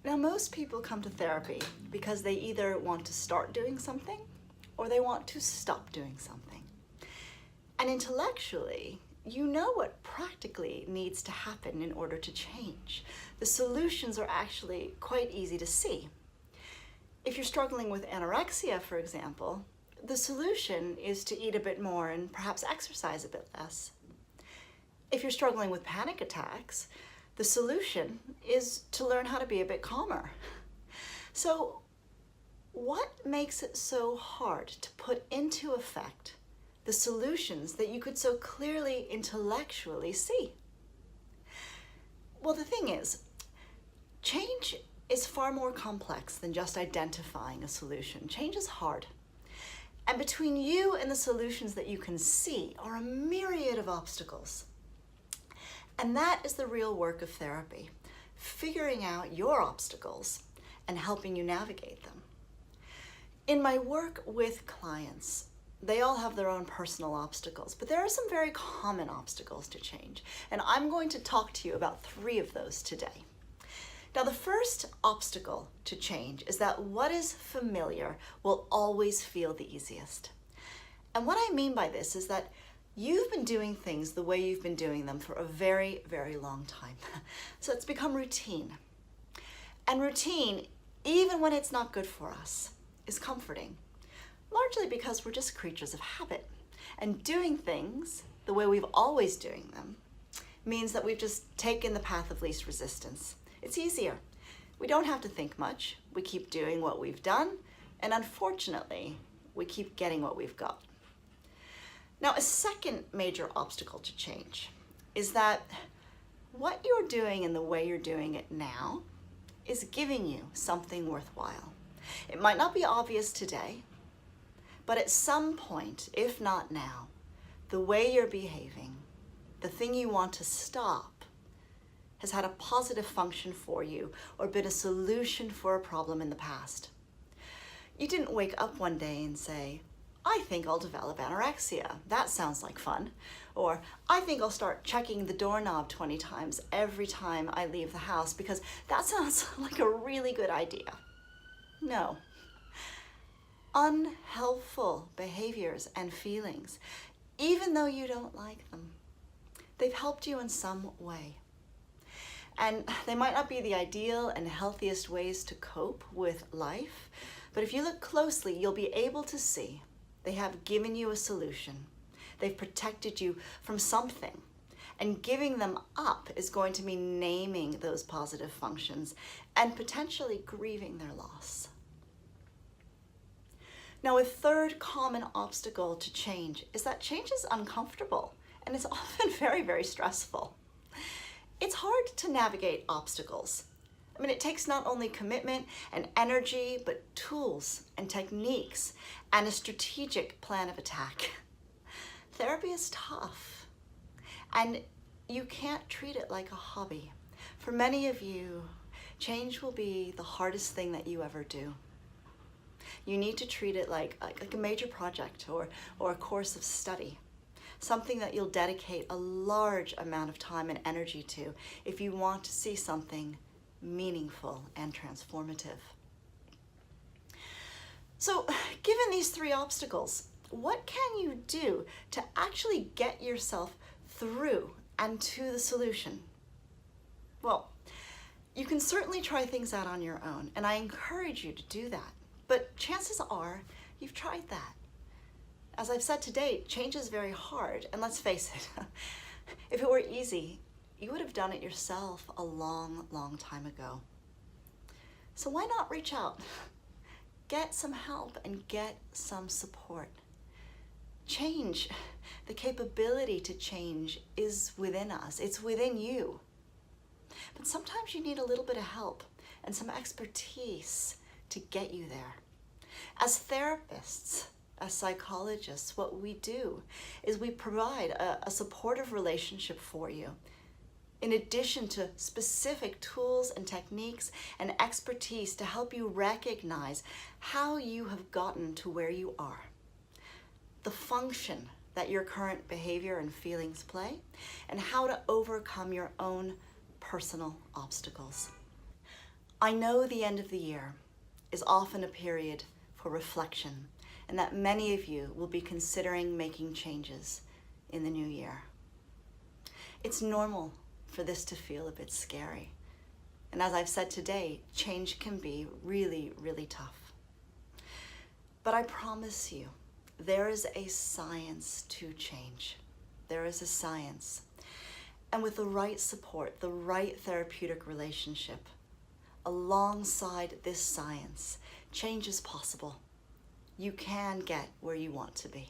Now, most people come to therapy because they either want to start doing something or they want to stop doing something. And intellectually, you know what practically needs to happen in order to change. The solutions are actually quite easy to see. If you're struggling with anorexia, for example, the solution is to eat a bit more and perhaps exercise a bit less. If you're struggling with panic attacks, the solution is to learn how to be a bit calmer. So, what makes it so hard to put into effect the solutions that you could so clearly intellectually see? Well, the thing is, change is far more complex than just identifying a solution. Change is hard. And between you and the solutions that you can see are a myriad of obstacles. And that is the real work of therapy, figuring out your obstacles and helping you navigate them. In my work with clients, they all have their own personal obstacles, but there are some very common obstacles to change. And I'm going to talk to you about 3 of those today. Now, the first obstacle to change is that what is familiar will always feel the easiest. And what I mean by this is that you've been doing things the way you've been doing them for a very, very long time. So it's become routine. And routine, even when it's not good for us, is comforting, largely because we're just creatures of habit. And doing things the way we've always doing them means that we've just taken the path of least resistance. It's easier. We don't have to think much. We keep doing what we've done, and unfortunately, we keep getting what we've got. Now, a second major obstacle to change is that what you're doing and the way you're doing it now is giving you something worthwhile. It might not be obvious today, but at some point, if not now, the way you're behaving, the thing you want to stop, has had a positive function for you or been a solution for a problem in the past. You didn't wake up one day and say, I think I'll develop anorexia. That sounds like fun. Or I think I'll start checking the doorknob 20 times every time I leave the house because that sounds like a really good idea. No. Unhelpful behaviors and feelings, even though you don't like them, they've helped you in some way. And they might not be the ideal and healthiest ways to cope with life, but if you look closely, you'll be able to see they have given you a solution. They've protected you from something. And giving them up is going to mean naming those positive functions and potentially grieving their loss. Now, a third common obstacle to change is that change is uncomfortable and it's often very, very stressful. It's hard to navigate obstacles. I mean, it takes not only commitment and energy, but tools and techniques and a strategic plan of attack. Therapy is tough, and you can't treat it like a hobby. For many of you, change will be the hardest thing that you ever do. You need to treat it like a major project or a course of study. Something that you'll dedicate a large amount of time and energy to if you want to see something meaningful and transformative. So, given these 3 obstacles, what can you do to actually get yourself through and to the solution? Well, you can certainly try things out on your own, and I encourage you to do that. But chances are you've tried that. As I've said to date, change is very hard, and let's face it, if it were easy, you would have done it yourself a long, long time ago. So why not reach out? Get some help and get some support. Change, the capability to change is within us. It's within you. But sometimes you need a little bit of help and some expertise to get you there. As therapists, as psychologists, what we do is we provide a supportive relationship for you, in addition to specific tools and techniques and expertise to help you recognize how you have gotten to where you are, the function that your current behavior and feelings play, and how to overcome your own personal obstacles. I know the end of the year is often a period for reflection, and that many of you will be considering making changes in the new year. It's normal for this to feel a bit scary. And as I've said today, change can be really, really tough. But I promise you, there is a science to change. There is a science. And with the right support, the right therapeutic relationship, alongside this science, change is possible. You can get where you want to be.